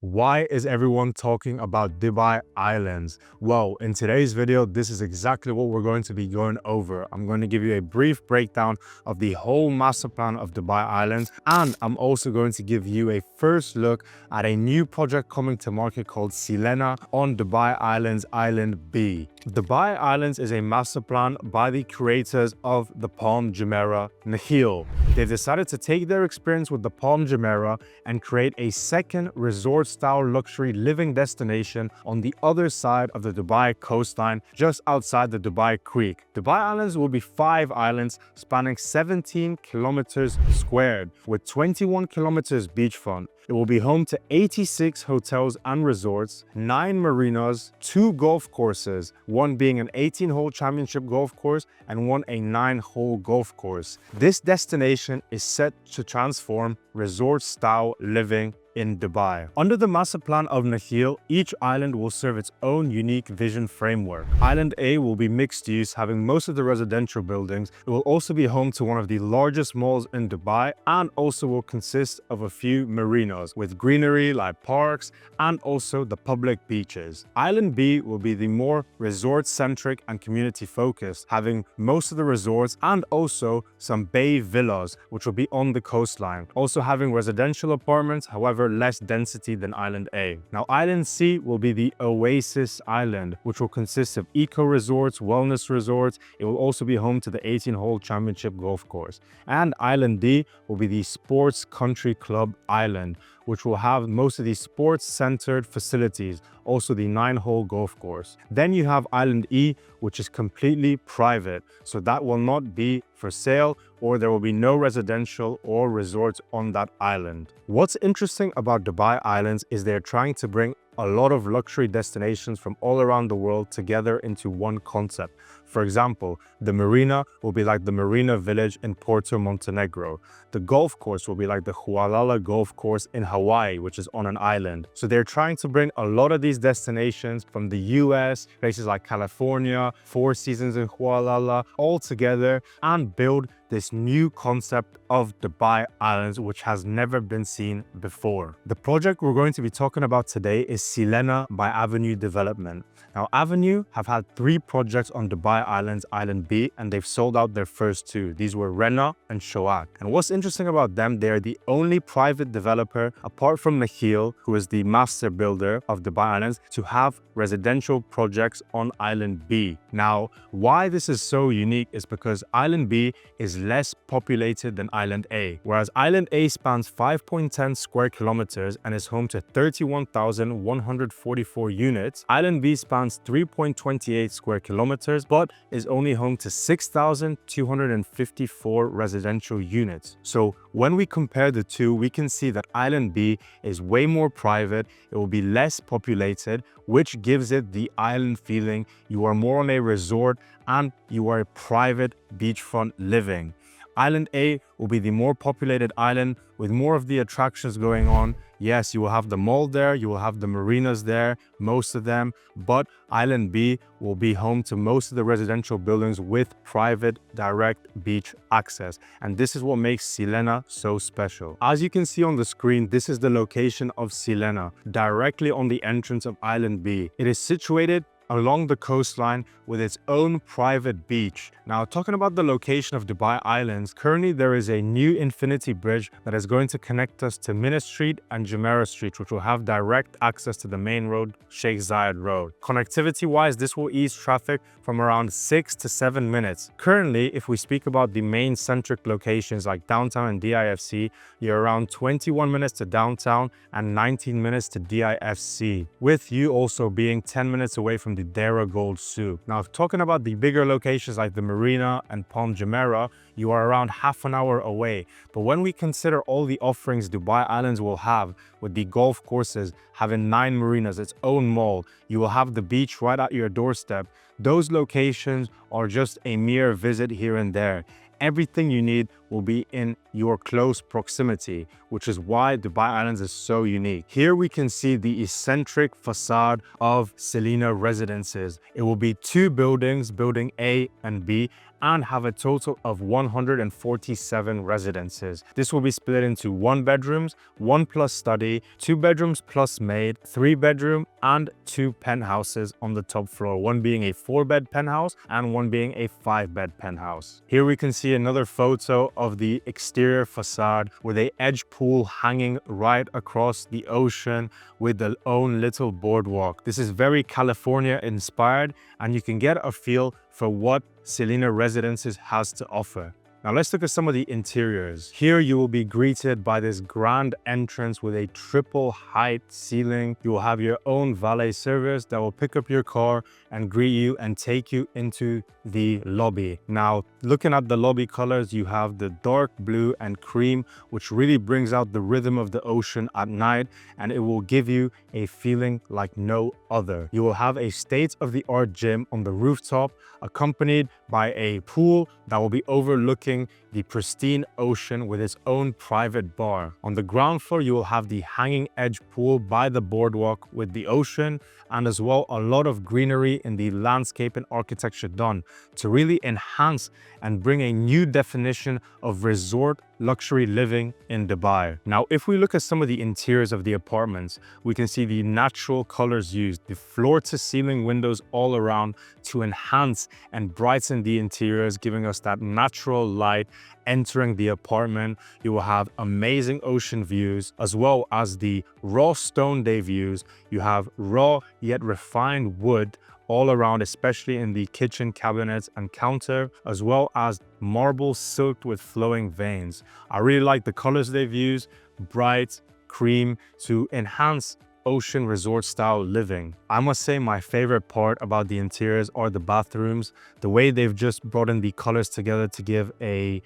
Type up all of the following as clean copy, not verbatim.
Why is everyone talking about Dubai Islands? Well, in today's video, this is exactly what we're going to be going over. I'm going to give you a brief breakdown of the whole master plan of Dubai Islands, and I'm also going to give you a first look at a new project coming to market called Silena on Dubai Islands Island B. Dubai Islands is a master plan by the creators of the Palm Jumeirah Nahil. They've decided to take their experience with the Palm Jumeirah and create a second resort-style luxury living destination on the other side of the Dubai coastline, just outside the Dubai Creek. Dubai Islands will be 5 islands spanning 17 kilometers squared, with 21 kilometers beachfront. It will be home to 86 hotels and resorts, 9 marinas, 2 golf courses, one being an 18-hole championship golf course and one a 9-hole golf course. This destination is set to transform resort-style living in Dubai. Under the master plan of Nahil, each island will serve its own unique vision framework. Island A will be mixed use, having most of the residential buildings. It will also be home to one of the largest malls in Dubai and also will consist of a few marinas with greenery like parks and also the public beaches. Island B will be the more resort-centric and community-focused, having most of the resorts and also some bay villas which will be on the coastline. Also having residential apartments, however less density than Island A. Now Island C will be the Oasis Island, which will consist of eco resorts, wellness resorts. It will also be home to the 18-hole championship golf course. And Island D will be the Sports Country Club Island, which will have most of the sports-centered facilities, also the 9-hole golf course. Then you have Island E, which is completely private, so that will not be for sale, or there will be no residential or resorts on that island. What's interesting about Dubai Islands is they're trying to bring a lot of luxury destinations from all around the world together into one concept. For example, the marina will be like the Marina Village in Porto Montenegro. The golf course will be like the Hualala Golf Course in Hawaii, which is on an island. So they're trying to bring a lot of these destinations from the US, places like California, Four Seasons in Hualala, all together and build this new concept of Dubai Islands, which has never been seen before. The project we're going to be talking about today is Silena by Avenew Development. Now, Avenew have had 3 projects on Dubai Islands Island B, and they've sold out their first 2. These were Rena and Shoak. And what's interesting about them, they are the only private developer, apart from Nahil, who is the master builder of Dubai Islands, to have residential projects on Island B. Now, why this is so unique is because Island B is less populated than Island A. Whereas Island A spans 5.10 square kilometers and is home to 31,144 units, Island B spans 3.28 square kilometers but is only home to 6,254 residential units. So when we compare the two, we can see that Island B is way more private, it will be less populated, which gives it the island feeling. You are more on a resort and you are a private beachfront living. Island A will be the more populated island with more of the attractions going on. Yes, you will have the mall there, you will have the marinas there, most of them, but Island B will be home to most of the residential buildings with private direct beach access. And this is what makes Silena so special. As you can see on the screen, this is the location of Silena, directly on the entrance of Island B. It is situated along the coastline with its own private beach. Now, talking about the location of Dubai Islands, currently there is a new infinity bridge that is going to connect us to Minna Street and Jumeirah Street, which will have direct access to the main road, Sheikh Zayed Road. Connectivity-wise, this will ease traffic from around 6 to 7 minutes. Currently, if we speak about the main centric locations like downtown and DIFC, you're around 21 minutes to downtown and 19 minutes to DIFC, with you also being 10 minutes away from the Dera Gold Soup. Now, if talking about the bigger locations like the Marina and Palm Jumeirah, you are around half an hour away. But when we consider all the offerings Dubai Islands will have, with the golf courses having 9 marinas, its own mall, you will have the beach right at your doorstep. Those locations are just a mere visit here and there. Everything you need will be in your close proximity, which is why Dubai Islands is so unique. Here we can see the eccentric facade of Silena Residences. It will be 2 buildings, building A and B, and have a total of 147 residences. This will be split into 1 bedrooms, 1 plus study, 2 bedrooms plus maid, 3 bedroom, and 2 penthouses on the top floor, one being a 4-bed penthouse and one being a 5-bed penthouse. Here we can see another photo of the exterior facade with a edge pool hanging right across the ocean with their own little boardwalk. This is very California inspired, and you can get a feel for what Silena Residences has to offer. Now let's look at some of the interiors. Here you will be greeted by this grand entrance with a triple height ceiling. You will have your own valet service that will pick up your car and greet you and take you into the lobby. Now, looking at the lobby colors, you have the dark blue and cream, which really brings out the rhythm of the ocean at night, and it will give you a feeling like no other. You will have a state-of-the-art gym on the rooftop, accompanied by a pool that will be overlooking the pristine ocean with its own private bar. On the ground floor, you will have the hanging edge pool by the boardwalk with the ocean, and as well a lot of greenery in the landscape and architecture done to really enhance and bring a new definition of resort luxury living in Dubai. Now, if we look at some of the interiors of the apartments, we can see the natural colors used, the floor to ceiling windows all around to enhance and brighten the interiors, giving us that natural light entering the apartment. You will have amazing ocean views as well as the raw stone day views. You have raw yet refined wood all around, especially in the kitchen cabinets and counter, as well as marble silked with flowing veins. I really like the colors they've used, bright cream, to enhance ocean resort style living. I must say my favorite part about the interiors are the bathrooms. The way they've just brought in the colors together to give a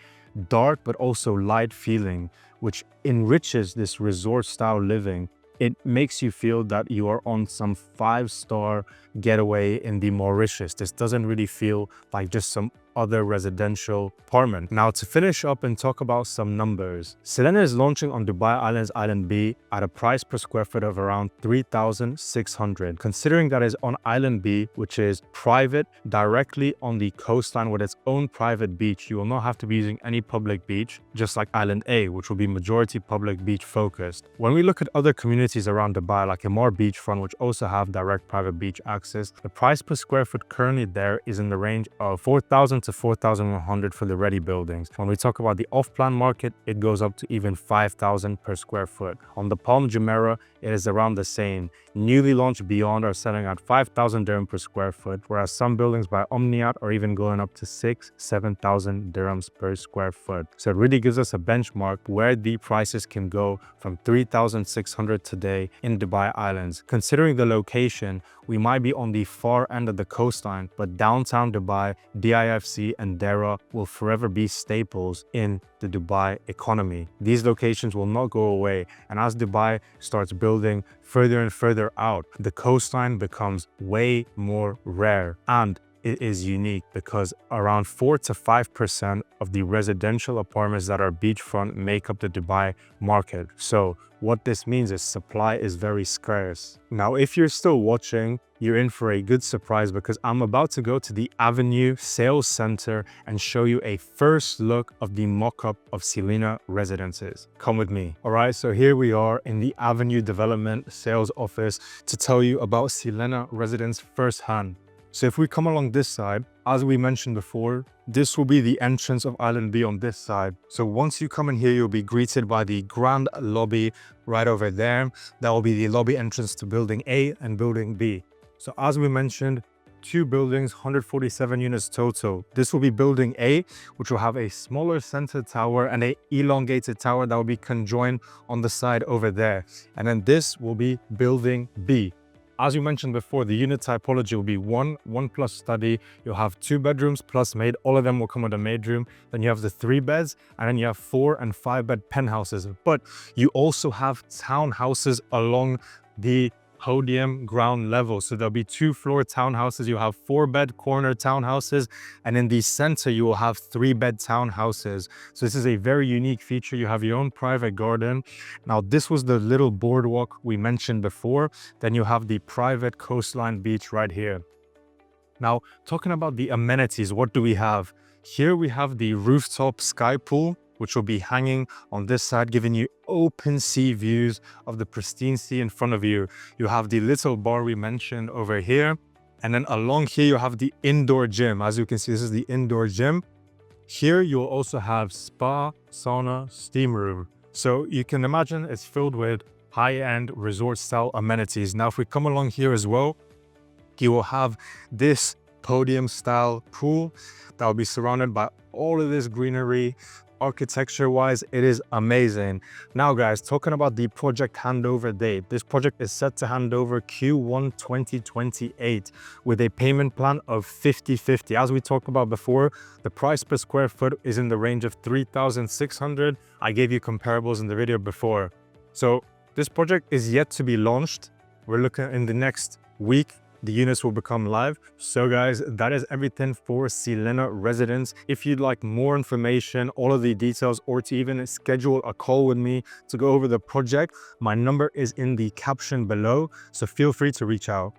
dark but also light feeling, which enriches this resort style living. It makes you feel that you are on some 5-star getaway in the Mauritius. This doesn't really feel like just some other residential apartment. Now, to finish up and talk about some numbers, Selena is launching on Dubai Island's Island B at a price per square foot of around 3,600. Considering that is on Island B, which is private, directly on the coastline with its own private beach, you will not have to be using any public beach, just like Island A, which will be majority public beach focused. When we look at other communities around Dubai, like Emaar Beachfront, which also have direct private beach access, the price per square foot currently there is in the range of 4,000 to 4,100 for the ready buildings. When we talk about the off-plan market, it goes up to even 5,000 per square foot. On the Palm Jumeirah, it is around the same. Newly launched Beyond are selling at 5,000 dirham per square foot, whereas some buildings by Omniat are even going up to 7,000 dirhams per square foot. So it really gives us a benchmark where the prices can go from 3,600 today in Dubai Islands. Considering the location, we might be on the far end of the coastline, but downtown Dubai, DIFC, and Dera will forever be staples in the Dubai economy. These locations will not go away, and as Dubai starts building further and further out, the coastline becomes way more rare, and it is unique because around 4 to 5% of the residential apartments that are beachfront make up the Dubai market. So what this means is supply is very scarce. Now, if you're still watching, you're in for a good surprise because I'm about to go to the Avenew sales center and show you a first look of the mock-up of Silena Residences. Come with me. All right, so here we are in the Avenew development sales office to tell you about Silena Residence firsthand. So if we come along this side, as we mentioned before, this will be the entrance of Island B on this side. So once you come in here, you'll be greeted by the grand lobby right over there. That will be the lobby entrance to building A and building B. So as we mentioned, 2 buildings, 147 units total. This will be building A, which will have a smaller center tower and a elongated tower that will be conjoined on the side over there. And then this will be building B. As you mentioned before, the unit typology will be 1 plus study. You'll have 2 bedrooms plus maid. All of them will come with a maid room. Then you have the 3 beds, and then you have 4 and 5 bed penthouses. But you also have townhouses along the podium ground level. So there'll be 2-floor townhouses. You'll have 4-bed corner townhouses, and in the center you will have 3-bed townhouses. So this is a very unique feature. You have your own private garden. Now, this was the little boardwalk we mentioned before. Then you have the private coastline beach right here. Now, talking about the amenities, what do we have? Here we have the rooftop sky pool, which will be hanging on this side, giving you open sea views of the pristine sea in front of you. You have the little bar we mentioned over here. And then along here, you have the indoor gym. As you can see, this is the indoor gym. Here, you'll also have spa, sauna, steam room. So you can imagine it's filled with high-end resort-style amenities. Now, if we come along here as well, you will have this podium-style pool that will be surrounded by all of this greenery. Architecture-wise, it is amazing. Now, guys, talking about the project handover date, this project is set to hand over Q1 2028 with a payment plan of 50/50. As we talked about before, the price per square foot is in the range of 3,600. I gave you comparables in the video before. So this project is yet to be launched. We're looking in the next week. The units will become live. So guys, that is everything for Silena Residence. If you'd like more information, all of the details, or to even schedule a call with me to go over the project, my number is in the caption below. So feel free to reach out.